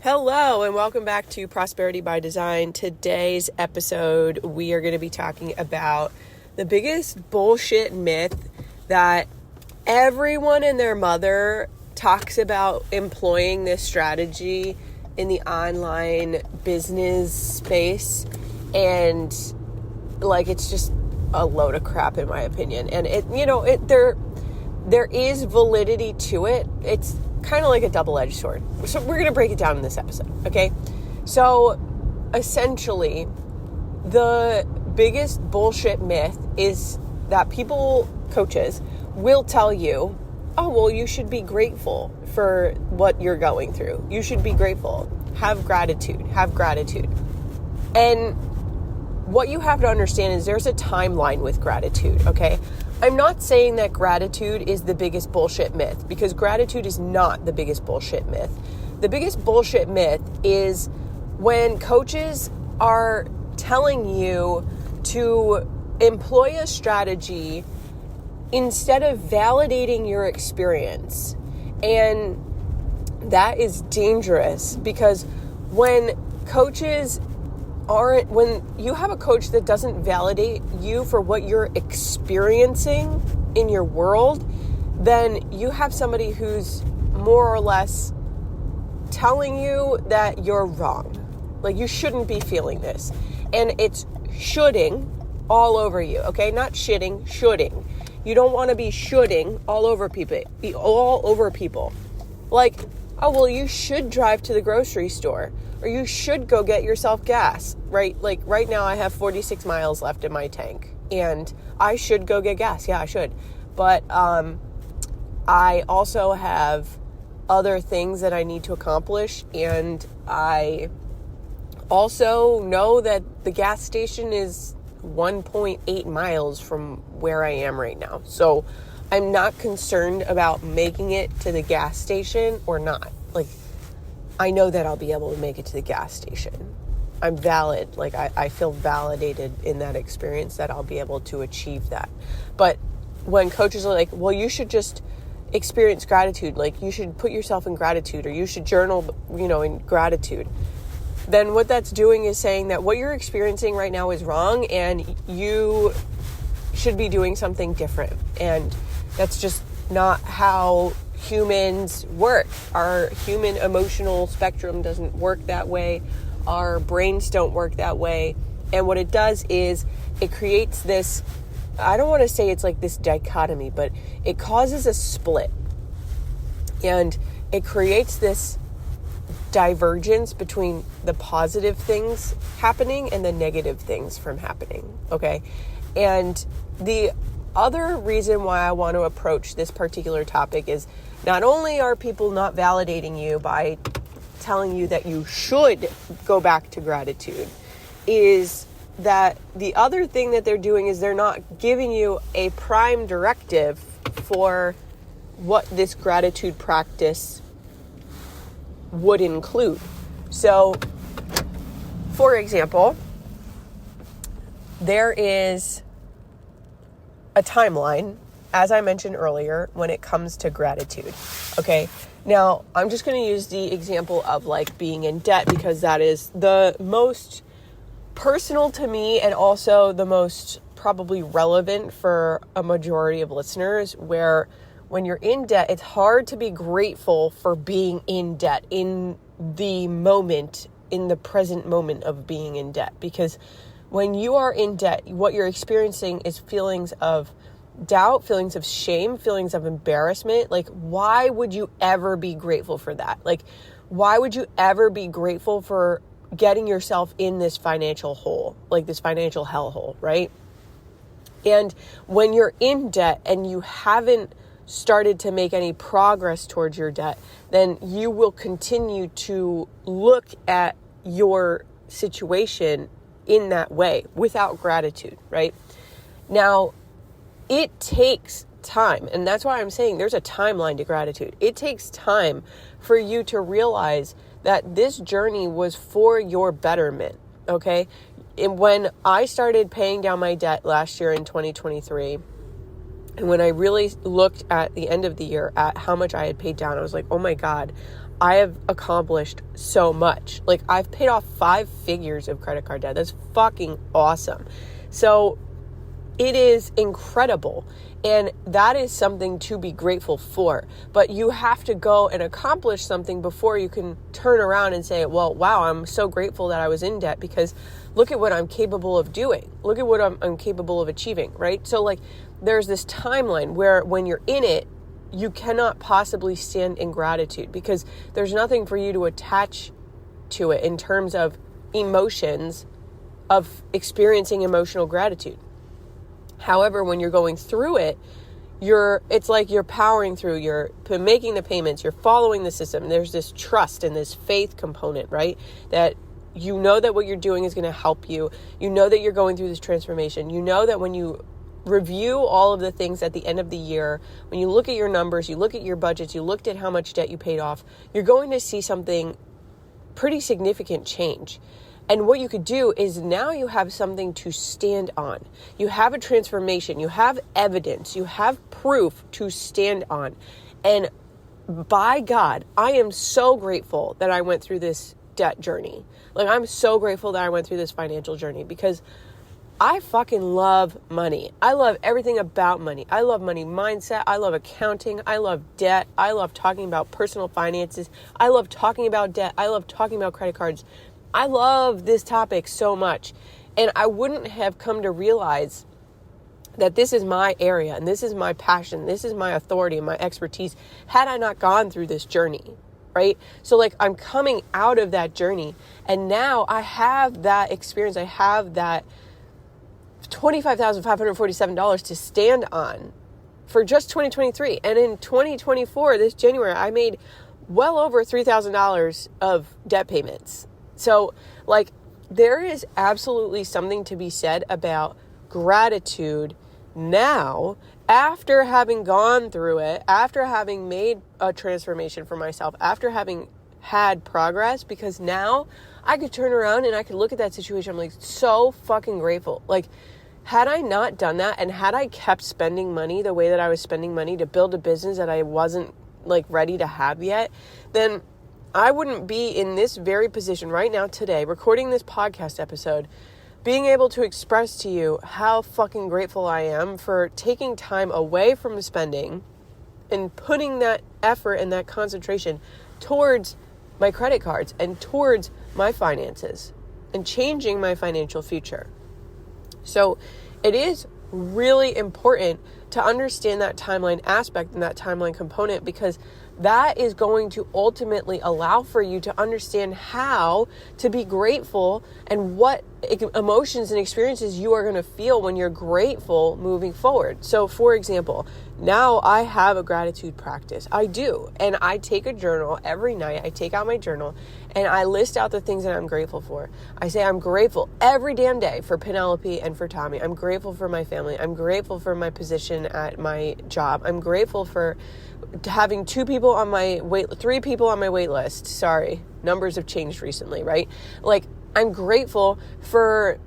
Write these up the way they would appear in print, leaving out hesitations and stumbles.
Hello and welcome back to Prosperity by Design. Today's episode, we are going to be talking about the biggest bullshit myth that everyone and their mother talks about employing this strategy in the online business space. And it's just a load of crap in my opinion. And there is validity to it. It's kind of like a double-edged sword. So we're going to break it down in this episode, okay? So essentially, the biggest bullshit myth is that coaches will tell you, oh, well, you should be grateful for what you're going through. You should be grateful. Have gratitude. And what you have to understand is there's a timeline with gratitude, okay? I'm not saying that gratitude is the biggest bullshit myth, because gratitude is not the biggest bullshit myth. The biggest bullshit myth is when coaches are telling you to employ a strategy instead of validating your experience. And that is dangerous, because when you have a coach that doesn't validate you for what you're experiencing in your world, then you have somebody who's more or less telling you that you're wrong. Like, you shouldn't be feeling this. And it's shoulding all over you, okay? Not shitting, shoulding. You don't want to be shoulding all over people. Like, oh, well, you should drive to the grocery store, or you should go get yourself gas, right? Like right now I have 46 miles left in my tank and I should go get gas. Yeah, I should. But I also have other things that I need to accomplish. And I also know that the gas station is 1.8 miles from where I am right now. So I'm not concerned about making it to the gas station or not. Like, I know that I'll be able to make it to the gas station. I'm valid. Like, I feel validated in that experience that I'll be able to achieve that. But when coaches are like, well, you should just experience gratitude. Like, you should put yourself in gratitude, or you should journal, in gratitude. Then what that's doing is saying that what you're experiencing right now is wrong and you should be doing something different. And that's just not how humans work. Our human emotional spectrum doesn't work that way. Our brains don't work that way. And what it does is it creates this, I don't want to say it's like this dichotomy, but it causes a split. And it creates this divergence between the positive things happening and the negative things from happening, okay? And the other reason why I want to approach this particular topic is not only are people not validating you by telling you that you should go back to gratitude, is that the other thing that they're doing is they're not giving you a prime directive for what this gratitude practice would include. So, for example, there is a timeline, as I mentioned earlier, when it comes to gratitude. Okay, now I'm just going to use the example of being in debt, because that is the most personal to me and also the most probably relevant for a majority of listeners, where when you're in debt, it's hard to be grateful for being in debt in the moment, in the present moment of being in debt. Because when you are in debt, what you're experiencing is feelings of doubt, feelings of shame, feelings of embarrassment. Like, why would you ever be grateful for that? Like, why would you ever be grateful for getting yourself in this financial hole, like this financial hellhole, right? And when you're in debt and you haven't started to make any progress towards your debt, then you will continue to look at your situation in that way without gratitude, right? Now, it takes time, and that's why I'm saying there's a timeline to gratitude. It takes time for you to realize that this journey was for your betterment, okay? And when I started paying down my debt last year in 2023, and when I really looked at the end of the year at how much I had paid down, I was like, oh my God, I have accomplished so much. Like, I've paid off 5 figures of credit card debt. That's fucking awesome. So it is incredible. And that is something to be grateful for. But you have to go and accomplish something before you can turn around and say, well, wow, I'm so grateful that I was in debt because look at what I'm capable of doing. Look at what I'm capable of achieving, right? So like, there's this timeline where when you're in it, you cannot possibly stand in gratitude because there's nothing for you to attach to it in terms of emotions of experiencing emotional gratitude. However, when you're going through it, it's like you're powering through, you're making the payments, you're following the system. There's this trust and this faith component, right? That you know that what you're doing is going to help you. You know that you're going through this transformation. You know that when you review all of the things at the end of the year, when you look at your numbers, you look at your budgets, you looked at how much debt you paid off, you're going to see something pretty significant change. And what you could do is now you have something to stand on. You have a transformation, you have evidence, you have proof to stand on. And by God, I am so grateful that I went through this debt journey. Like, I'm so grateful that I went through this financial journey because I fucking love money. I love everything about money. I love money mindset. I love accounting. I love debt. I love talking about personal finances. I love talking about debt. I love talking about credit cards. I love this topic so much. And I wouldn't have come to realize that this is my area and this is my passion. This is my authority and my expertise had I not gone through this journey, right? So like, I'm coming out of that journey and now I have that experience. I have that $25,547 to stand on for just 2023. And in 2024, this January, I made well over $3,000 of debt payments. So like, there is absolutely something to be said about gratitude now, after having gone through it, after having made a transformation for myself, after having had progress, because now I could turn around and I could look at that situation. I'm like, so fucking grateful. Like, had I not done that and had I kept spending money the way that I was spending money to build a business that I wasn't like ready to have yet, then I wouldn't be in this very position right now today, recording this podcast episode, being able to express to you how fucking grateful I am for taking time away from spending and putting that effort and that concentration towards my credit cards and towards my finances and changing my financial future. So it is really important to understand that timeline aspect and that timeline component, because that is going to ultimately allow for you to understand how to be grateful and what emotions and experiences you are going to feel when you're grateful moving forward. So for example, now I have a gratitude practice. I do. And I take a journal every night. I take out my journal and I list out the things that I'm grateful for. I say I'm grateful every damn day for Penelope and for Tommy. I'm grateful for my family. I'm grateful for my position at my job. I'm grateful for having 3 people on my wait list. Sorry, numbers have changed recently, right? Like, I'm grateful for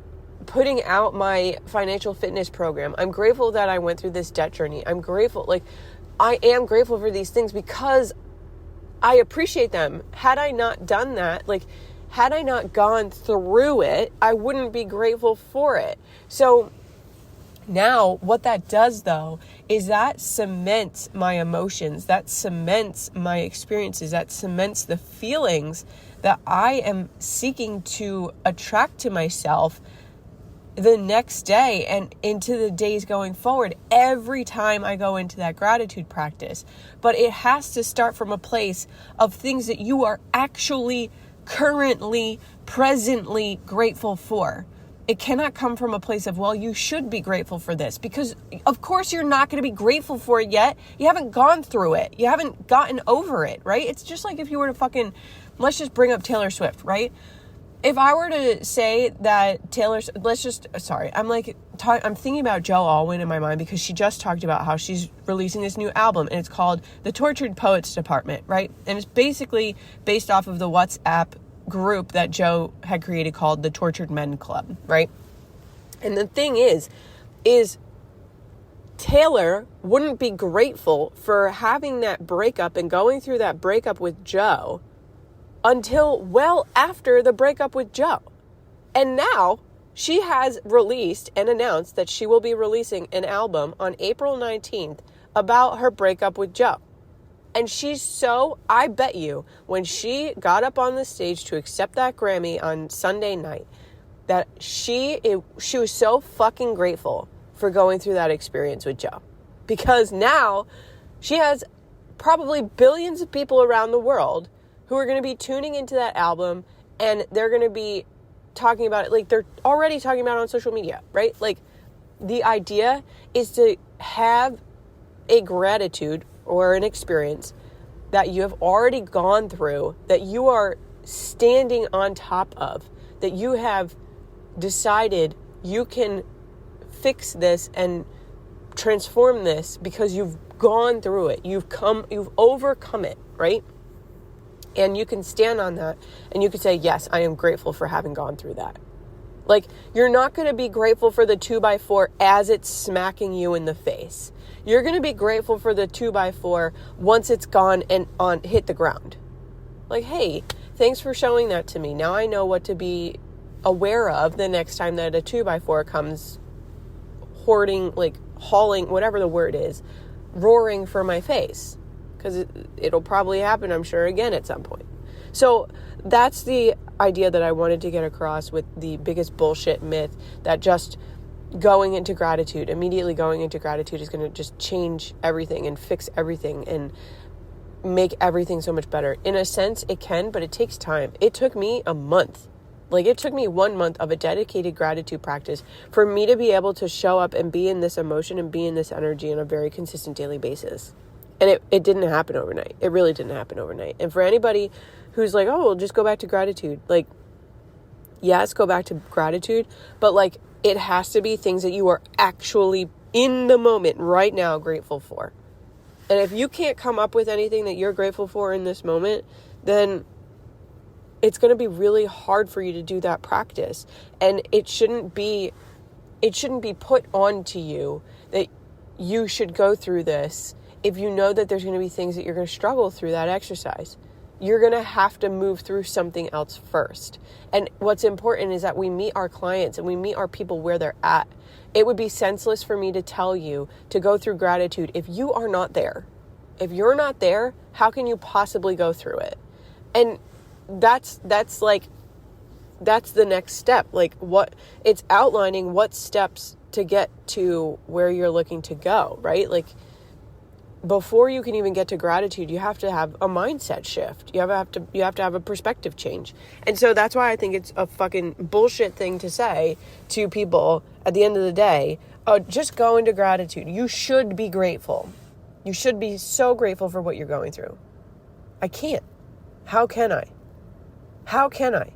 putting out my financial fitness program. I'm grateful that I went through this debt journey. I'm grateful, I am grateful for these things because I appreciate them. Had I not done that, had I not gone through it, I wouldn't be grateful for it. So now what that does though is that cements my emotions, that cements my experiences, that cements the feelings that I am seeking to attract to myself the next day and into the days going forward every time I go into that gratitude practice. But it has to start from a place of things that you are actually currently, presently grateful for. It cannot come from a place of, well, you should be grateful for this, because of course you're not going to be grateful for it yet. You haven't gone through it. You haven't gotten over it, right? It's just like if you were to let's just bring up Taylor Swift, right? If I were to say that I'm thinking about Joe Alwyn in my mind because she just talked about how she's releasing this new album and it's called The Tortured Poets Department, right? And it's basically based off of the WhatsApp group that Joe had created called the Tortured Men Club, right? And the thing is Taylor wouldn't be grateful for having that breakup and going through that breakup with Joe until well after the breakup with Joe. And now she has released and announced that she will be releasing an album on April 19th about her breakup with Joe. And I bet you, when she got up on the stage to accept that Grammy on Sunday night, that she was so fucking grateful for going through that experience with Joe. Because now she has probably billions of people around the world who are going to be tuning into that album, and they're going to be talking about it like they're already talking about it on social media, right? Like, the idea is to have a gratitude or an experience that you have already gone through, that you are standing on top of, that you have decided you can fix this and transform this because you've gone through it. You've overcome it, right? And you can stand on that and you can say, yes, I am grateful for having gone through that. Like, you're not going to be grateful for the 2x4 as it's smacking you in the face. You're going to be grateful for the 2x4 once it's gone and hit the ground. Like, hey, thanks for showing that to me. Now I know what to be aware of the next time that a 2x4 comes hauling, whatever the word is, roaring for my face. Because it'll probably happen, I'm sure, again at some point. So that's the idea that I wanted to get across with the biggest bullshit myth that just immediately going into gratitude is going to just change everything and fix everything and make everything so much better. In a sense, it can, but it takes time. It took me a month. Like, it took me 1 month of a dedicated gratitude practice for me to be able to show up and be in this emotion and be in this energy on a very consistent daily basis. And it didn't happen overnight. It really didn't happen overnight. And for anybody who's like, oh, well, just go back to gratitude. Like, yes, go back to gratitude. But, like, it has to be things that you are actually in the moment right now grateful for. And if you can't come up with anything that you're grateful for in this moment, then it's going to be really hard for you to do that practice. And it shouldn't be put onto you that you should go through this if you know that there's going to be things that you're going to struggle through that exercise. You're going to have to move through something else first. And what's important is that we meet our clients and we meet our people where they're at. It would be senseless for me to tell you to go through gratitude if you are not there. If you're not there, how can you possibly go through it? And that's the next step. Like, what it's outlining what steps to get to where you're looking to go, right? Like, before you can even get to gratitude, you have to have a mindset shift. You have to have a perspective change. And so that's why I think it's a fucking bullshit thing to say to people at the end of the day, oh, just go into gratitude. You should be grateful. You should be so grateful for what you're going through. I can't. How can I? How can I?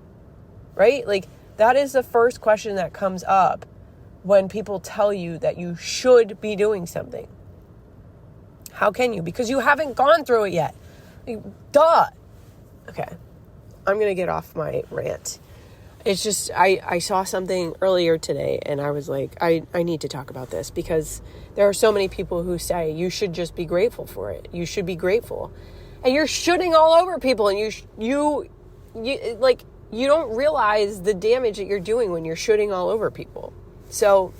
Right? Like, that is the first question that comes up when people tell you that you should be doing something. How can you? Because you haven't gone through it yet. Like, duh. Okay. I'm going to get off my rant. It's just, I saw something earlier today and I was like, I need to talk about this because there are so many people who say you should just be grateful for it. You should be grateful. And you're shooting all over people and you don't realize the damage that you're doing when you're shooting all over people. So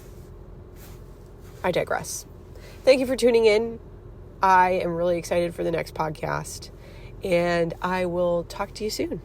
I digress. Thank you for tuning in. I am really excited for the next podcast, and I will talk to you soon.